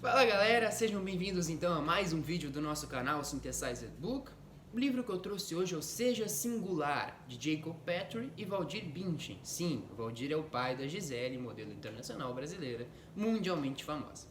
Fala galera, sejam bem-vindos então a mais um vídeo do nosso canal Synthesized Book. O livro que eu trouxe hoje é o Seja Singular, de Jacob Petrie e Valdir Bündchen. Sim, o Valdir é o pai da Gisele, modelo internacional brasileira, mundialmente famosa.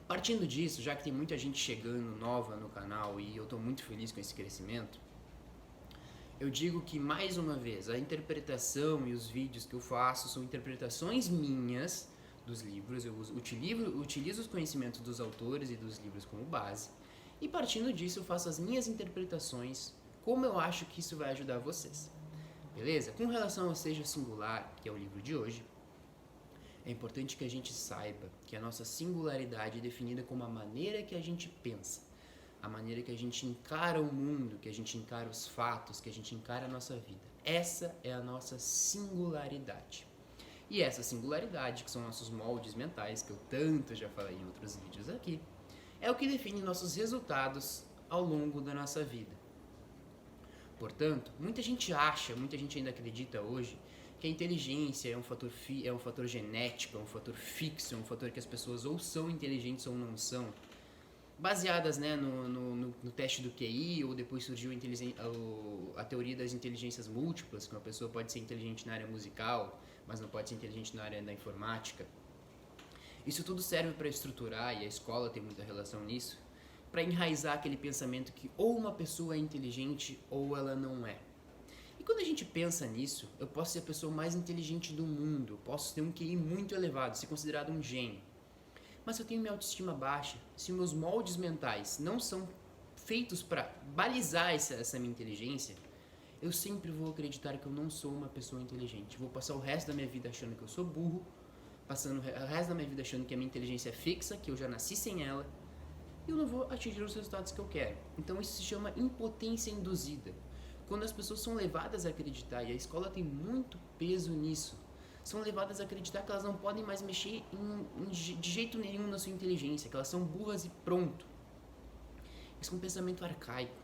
Partindo disso, já que tem muita gente chegando nova no canal e eu estou muito feliz com esse crescimento, eu digo que, mais uma vez, a interpretação e os vídeos que eu faço são interpretações minhas dos livros. Eu utilizo os conhecimentos dos autores e dos livros como base, e partindo disso eu faço as minhas interpretações, como eu acho que isso vai ajudar vocês. Beleza? Com relação ao Seja Singular, que é o livro de hoje, é importante que a gente saiba que a nossa singularidade é definida como a maneira que a gente pensa, a maneira que a gente encara o mundo, que a gente encara os fatos, que a gente encara a nossa vida. Essa é a nossa singularidade. E essa singularidade, que são nossos moldes mentais, que eu tanto já falei em outros vídeos aqui, é o que define nossos resultados ao longo da nossa vida. Portanto, muita gente ainda acredita hoje que a inteligência é um fator genético, é um fator fixo, é um fator que as pessoas ou são inteligentes ou não são, baseadas, né, no teste do QI, ou depois surgiu a teoria das inteligências múltiplas, que uma pessoa pode ser inteligente na área musical, mas não pode ser inteligente na área da informática. Isso tudo serve para estruturar, e a escola tem muita relação nisso, para enraizar aquele pensamento que ou uma pessoa é inteligente ou ela não é. E quando a gente pensa nisso, eu posso ser a pessoa mais inteligente do mundo, posso ter um QI muito elevado, ser considerado um gênio. Mas se eu tenho minha autoestima baixa, se meus moldes mentais não são feitos para balizar essa minha inteligência, eu sempre vou acreditar que eu não sou uma pessoa inteligente. Vou passar o resto da minha vida achando que eu sou burro, passando o resto da minha vida achando que a minha inteligência é fixa, que eu já nasci sem ela, e eu não vou atingir os resultados que eu quero. Então isso se chama impotência induzida. Quando as pessoas são levadas a acreditar, e a escola tem muito peso nisso, são levadas a acreditar que elas não podem mais mexer de jeito nenhum na sua inteligência, que elas são burras e pronto. Isso é um pensamento arcaico.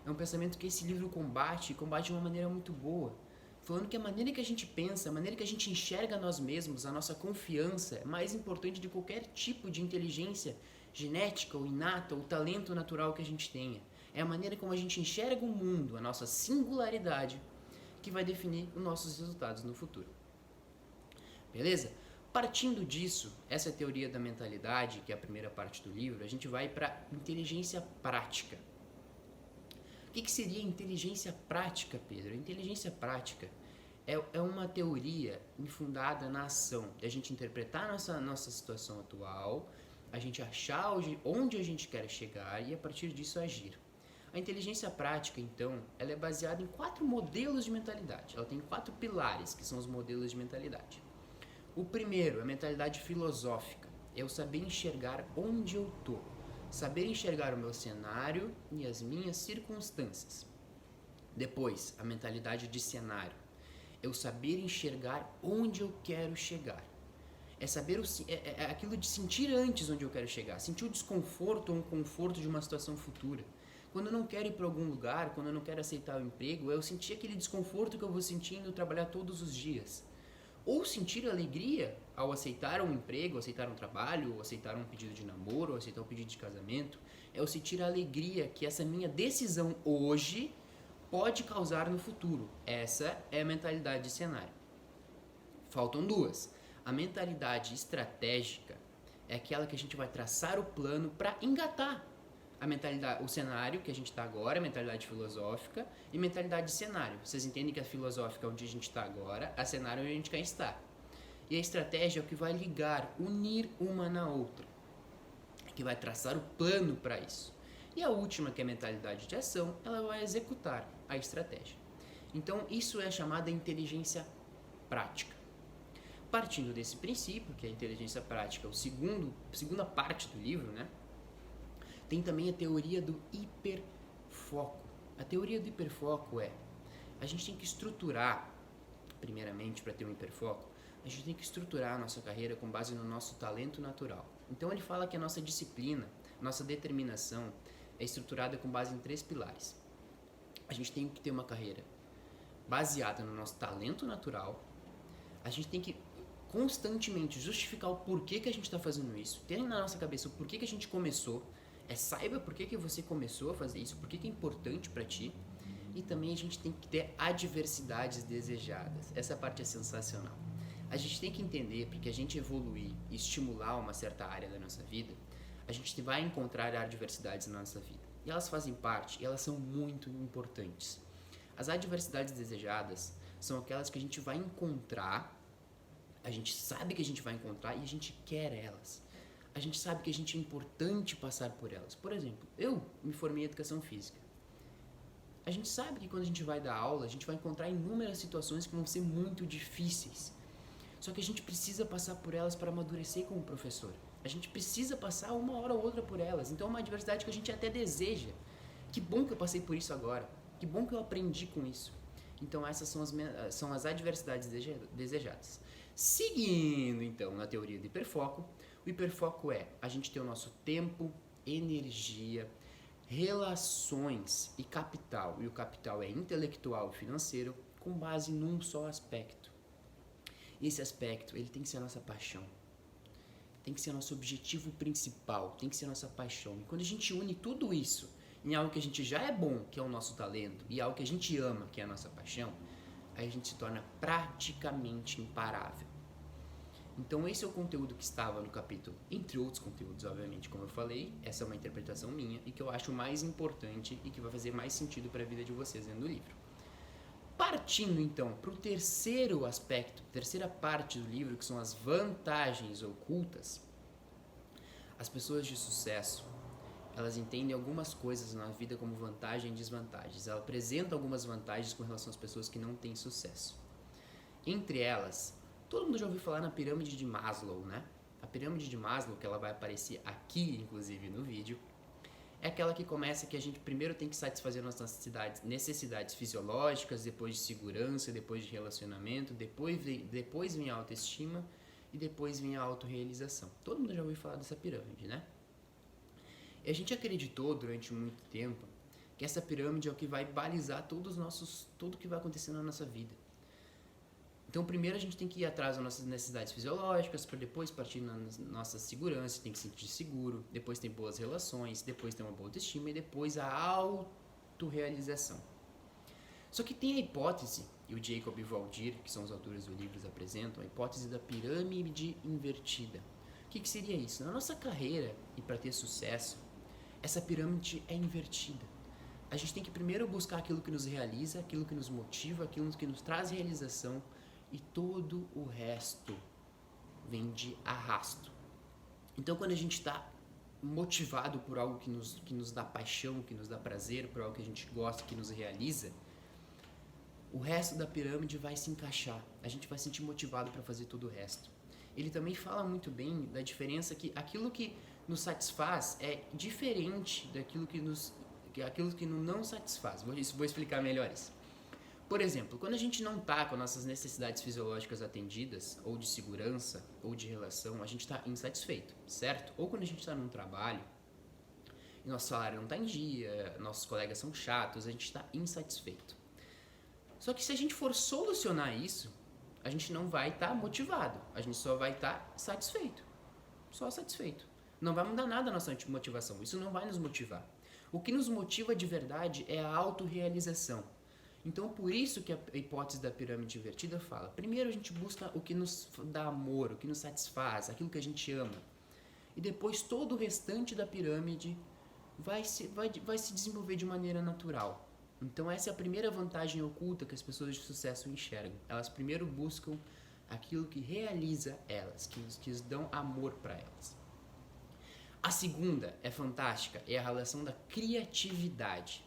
É um pensamento que esse livro combate de uma maneira muito boa. Falando que a maneira que a gente pensa, a maneira que a gente enxerga nós mesmos, a nossa confiança é mais importante de qualquer tipo de inteligência genética ou inata ou talento natural que a gente tenha. É a maneira como a gente enxerga o mundo, a nossa singularidade, que vai definir os nossos resultados no futuro. Beleza? Partindo disso, essa teoria da mentalidade, que é a primeira parte do livro, a gente vai para inteligência prática. O que seria inteligência prática, Pedro? A inteligência prática é uma teoria infundada na ação, de a gente interpretar nossa situação atual, a gente achar onde a gente quer chegar e a partir disso agir. A inteligência prática, então, ela é baseada em 4 modelos de mentalidade. Ela tem 4 pilares, que são os modelos de mentalidade. O primeiro é a mentalidade filosófica, é o saber enxergar onde eu estou, saber enxergar o meu cenário e as minhas circunstâncias. Depois, a mentalidade de cenário, é o saber enxergar onde eu quero chegar. É saber é aquilo de sentir antes onde eu quero chegar, sentir o desconforto ou o conforto de uma situação futura. Quando eu não quero ir para algum lugar, quando eu não quero aceitar o emprego, eu sentir aquele desconforto que eu vou sentindo trabalhar todos os dias. Ou sentir alegria ao aceitar um emprego, aceitar um trabalho, ou aceitar um pedido de namoro, ou aceitar um pedido de casamento. É o sentir a alegria que essa minha decisão hoje pode causar no futuro. Essa é a mentalidade de cenário. Faltam 2. A mentalidade estratégica é aquela que a gente vai traçar o plano para engatar o cenário que a gente está agora, a mentalidade filosófica, e mentalidade de cenário. Vocês entendem que a filosófica é onde a gente está agora, a cenário é onde a gente quer estar. E a estratégia é o que vai ligar, unir uma na outra, que vai traçar o plano para isso. E a última, que é a mentalidade de ação, ela vai executar a estratégia. Então isso é chamada inteligência prática. Partindo desse princípio, que a inteligência prática é a segunda parte do livro, né? Tem também a teoria do hiperfoco. A teoria do hiperfoco a gente tem que estruturar, primeiramente, para ter um hiperfoco, a gente tem que estruturar a nossa carreira com base no nosso talento natural. Então ele fala que a nossa disciplina, nossa determinação é estruturada com base em 3 pilares. A gente tem que ter uma carreira baseada no nosso talento natural, a gente tem que constantemente justificar o porquê que a gente está fazendo isso, ter na nossa cabeça o porquê que a gente começou, saiba por que você começou a fazer isso, por que é importante para ti, e também a gente tem que ter adversidades desejadas. Essa parte é sensacional. A gente tem que entender, porque a gente evoluir e estimular uma certa área da nossa vida, a gente vai encontrar adversidades na nossa vida. E elas fazem parte, e elas são muito importantes. As adversidades desejadas são aquelas que a gente vai encontrar, a gente sabe que a gente vai encontrar e a gente quer elas. A gente sabe que a gente é importante passar por elas. Por exemplo, eu me formei em educação física. A gente sabe que quando a gente vai dar aula, a gente vai encontrar inúmeras situações que vão ser muito difíceis. Só que a gente precisa passar por elas para amadurecer como professor. A gente precisa passar uma hora ou outra por elas. Então é uma adversidade que a gente até deseja. Que bom que eu passei por isso agora. Que bom que eu aprendi com isso. Então essas são as adversidades desejadas. Seguindo então na teoria do hiperfoco, o hiperfoco é a gente ter o nosso tempo, energia, relações e capital. E o capital é intelectual e financeiro com base num só aspecto. E esse aspecto, ele tem que ser a nossa paixão. Tem que ser nosso objetivo principal, tem que ser nossa paixão. E quando a gente une tudo isso em algo que a gente já é bom, que é o nosso talento, e algo que a gente ama, que é a nossa paixão, aí a gente se torna praticamente imparável. Então esse é o conteúdo que estava no capítulo, entre outros conteúdos, obviamente, como eu falei, essa é uma interpretação minha e que eu acho mais importante e que vai fazer mais sentido para a vida de vocês dentro do livro. Partindo então para o terceiro aspecto, terceira parte do livro, que são as vantagens ocultas, as pessoas de sucesso, elas entendem algumas coisas na vida como vantagem e desvantagens. Ela apresenta algumas vantagens com relação às pessoas que não têm sucesso. Entre elas, todo mundo já ouviu falar na pirâmide de Maslow, né? A pirâmide de Maslow, que ela vai aparecer aqui, inclusive, no vídeo, é aquela que começa que a gente primeiro tem que satisfazer nossas necessidades fisiológicas, depois de segurança, depois de relacionamento, depois vem a autoestima e depois vem a autorrealização. Todo mundo já ouviu falar dessa pirâmide, né? E a gente acreditou durante muito tempo que essa pirâmide é o que vai balizar tudo que vai acontecer na nossa vida. Então, primeiro a gente tem que ir atrás das nossas necessidades fisiológicas, para depois partir na nossa segurança, tem que se sentir seguro, depois tem boas relações, depois tem uma boa autoestima e depois a autorrealização. Só que tem a hipótese, e o Jacob e o Valdir, que são os autores do livro, apresentam, a hipótese da pirâmide invertida. O que seria isso? Na nossa carreira, e para ter sucesso, essa pirâmide é invertida. A gente tem que primeiro buscar aquilo que nos realiza, aquilo que nos motiva, aquilo que nos traz realização, e todo o resto vem de arrasto. Então, quando a gente está motivado por algo que nos dá paixão, que nos dá prazer, por algo que a gente gosta, que nos realiza, o resto da pirâmide vai se encaixar. A gente vai se sentir motivado para fazer todo o resto. Ele também fala muito bem da diferença que aquilo que nos satisfaz é diferente daquilo que aquilo que não satisfaz. Vou explicar melhor isso. Por exemplo, quando a gente não está com nossas necessidades fisiológicas atendidas, ou de segurança, ou de relação, a gente está insatisfeito, certo? Ou quando a gente está num trabalho, e nosso salário não está em dia, nossos colegas são chatos, a gente está insatisfeito. Só que se a gente for solucionar isso, a gente não vai estar motivado, a gente só vai estar satisfeito. Só satisfeito. Não vai mudar nada a nossa motivação, isso não vai nos motivar. O que nos motiva de verdade é a autorrealização. Então, por isso que a hipótese da pirâmide invertida fala, primeiro a gente busca o que nos dá amor, o que nos satisfaz, aquilo que a gente ama. E depois todo o restante da pirâmide vai se desenvolver de maneira natural. Então, essa é a primeira vantagem oculta que as pessoas de sucesso enxergam. Elas primeiro buscam aquilo que realiza elas, que dão amor para elas. A segunda é fantástica, é a relação da criatividade.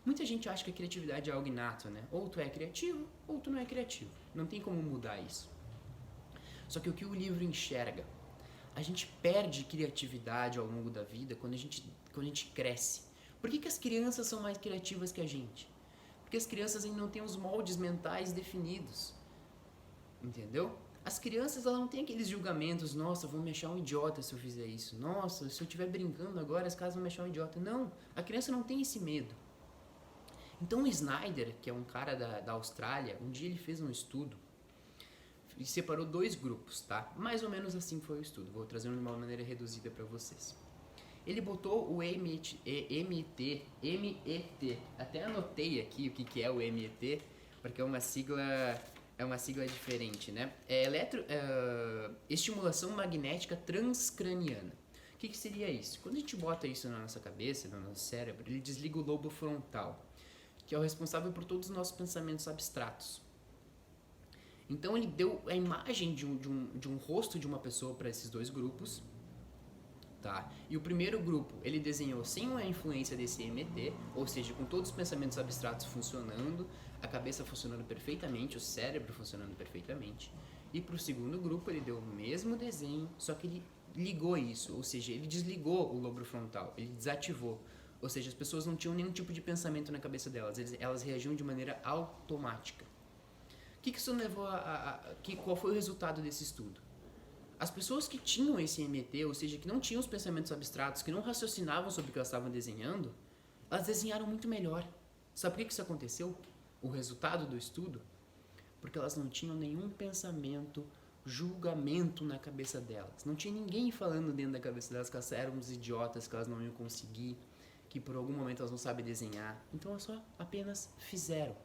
Muita gente acha que a criatividade é algo inato, né? Ou tu é criativo, ou tu não é criativo. Não tem como mudar isso. Só que o que o livro enxerga? A gente perde criatividade ao longo da vida quando a gente cresce. Por que as crianças são mais criativas que a gente? Porque as crianças ainda não têm os moldes mentais definidos. Entendeu? As crianças, elas não têm aqueles julgamentos, nossa, vão me achar um idiota se eu fizer isso. Nossa, se eu estiver brincando agora, as casas vão me achar um idiota. Não, a criança não tem esse medo. Então o Snyder, que é um cara da Austrália, um dia ele fez um estudo e separou 2 grupos, tá? Mais ou menos assim foi o estudo. Vou trazer de uma maneira reduzida para vocês. Ele botou o MET, até anotei aqui o que é o MET, porque é uma sigla diferente, né? Estimulação magnética transcraniana. O que seria isso? Quando a gente bota isso na nossa cabeça, no nosso cérebro, ele desliga o lobo frontal, que é o responsável por todos os nossos pensamentos abstratos. Então ele deu a imagem de um rosto de uma pessoa para esses 2 grupos, tá? E o primeiro grupo ele desenhou sem a influência desse MET, ou seja, com todos os pensamentos abstratos funcionando, a cabeça funcionando perfeitamente, o cérebro funcionando perfeitamente. E para o segundo grupo ele deu o mesmo desenho, só que ele ligou isso, ou seja, ele desligou o lobo frontal, ele desativou. Ou seja, as pessoas não tinham nenhum tipo de pensamento na cabeça delas, elas reagiam de maneira automática. O que isso levou qual foi o resultado desse estudo? As pessoas que tinham esse MET, ou seja, que não tinham os pensamentos abstratos, que não raciocinavam sobre o que elas estavam desenhando, elas desenharam muito melhor. Sabe por que isso aconteceu? O resultado do estudo? Porque elas não tinham nenhum pensamento, julgamento na cabeça delas. Não tinha ninguém falando dentro da cabeça delas que elas eram uns idiotas, que elas não iam conseguir, que por algum momento elas não sabem desenhar. Então elas só apenas fizeram.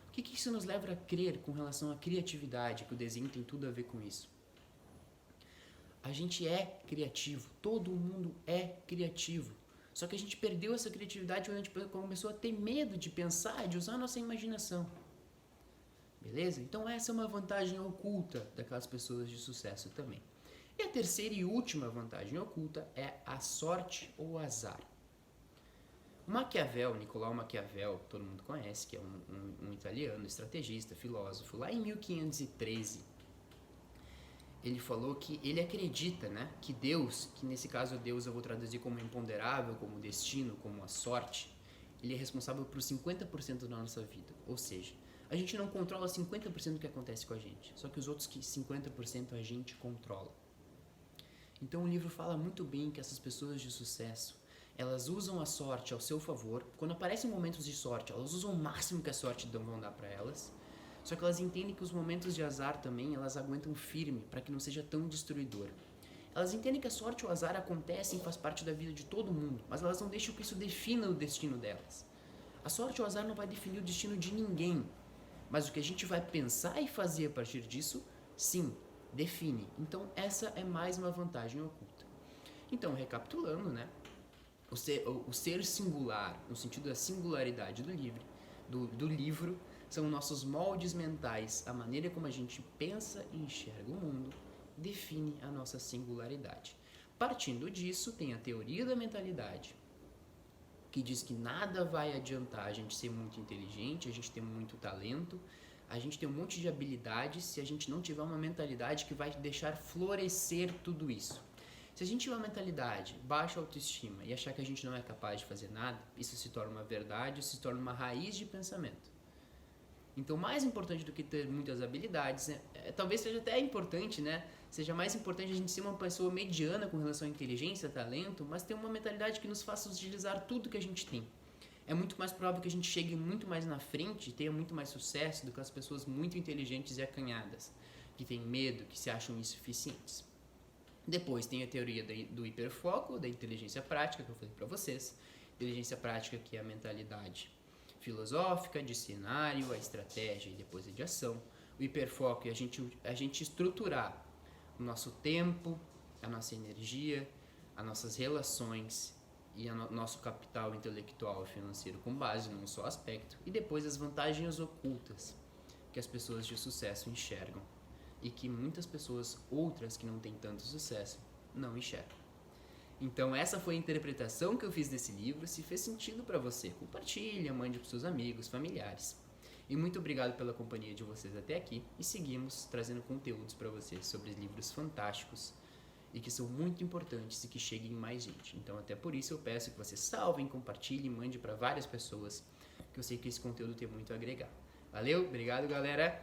O que isso nos leva a crer com relação à criatividade, que o desenho tem tudo a ver com isso? A gente é criativo, todo mundo é criativo. Só que a gente perdeu essa criatividade quando a gente começou a ter medo de pensar, de usar a nossa imaginação. Beleza? Então essa é uma vantagem oculta daquelas pessoas de sucesso também. E a terceira e última vantagem oculta é a sorte ou azar. Maquiavel, Nicolau Maquiavel, todo mundo conhece, que é um italiano, estrategista, filósofo, lá em 1513, ele falou que ele acredita, né, que Deus, que nesse caso Deus eu vou traduzir como imponderável, como destino, como a sorte, ele é responsável por 50% da nossa vida. Ou seja, a gente não controla 50% do que acontece com a gente, só que os outros 50% a gente controla. Então o livro fala muito bem que essas pessoas de sucesso, elas usam a sorte ao seu favor. Quando aparecem momentos de sorte, elas usam o máximo que a sorte vão dar para elas. Só que elas entendem que os momentos de azar também, elas aguentam firme para que não seja tão destruidor. Elas entendem que a sorte ou o azar acontecem e faz parte da vida de todo mundo, mas elas não deixam que isso defina o destino delas. A sorte ou o azar não vai definir o destino de ninguém, mas o que a gente vai pensar e fazer a partir disso, sim, define. Então essa é mais uma vantagem oculta. Então, recapitulando, né? O ser singular, no sentido da singularidade do livro, são nossos moldes mentais, a maneira como a gente pensa e enxerga o mundo, define a nossa singularidade. Partindo disso, tem a teoria da mentalidade, que diz que nada vai adiantar a gente ser muito inteligente, a gente ter muito talento, a gente ter um monte de habilidades se a gente não tiver uma mentalidade que vai deixar florescer tudo isso. Se a gente tiver uma mentalidade, baixa autoestima e achar que a gente não é capaz de fazer nada, isso se torna uma verdade, isso se torna uma raiz de pensamento. Então, mais importante do que ter muitas habilidades, talvez seja até importante, né? Seja mais importante a gente ser uma pessoa mediana com relação à inteligência, talento, mas ter uma mentalidade que nos faça utilizar tudo que a gente tem. É muito mais provável que a gente chegue muito mais na frente, tenha muito mais sucesso do que as pessoas muito inteligentes e acanhadas, que têm medo, que se acham insuficientes. Depois tem a teoria do hiperfoco, da inteligência prática, que eu falei para vocês. Inteligência prática, que é a mentalidade filosófica, de cenário, a estratégia e depois a de ação. O hiperfoco é a gente estruturar o nosso tempo, a nossa energia, as nossas relações e o nosso capital intelectual e financeiro com base num só aspecto. E depois as vantagens ocultas que as pessoas de sucesso enxergam e que muitas pessoas outras que não têm tanto sucesso não enxergam. Então essa foi a interpretação que eu fiz desse livro. Se fez sentido para você, compartilha, mande para seus amigos, familiares. E muito obrigado pela companhia de vocês até aqui. E seguimos trazendo conteúdos para vocês sobre livros fantásticos e que são muito importantes e que cheguem mais gente. Então até por isso eu peço que vocês salvem, compartilhem, mande para várias pessoas, que eu sei que esse conteúdo tem muito a agregar. Valeu, obrigado galera!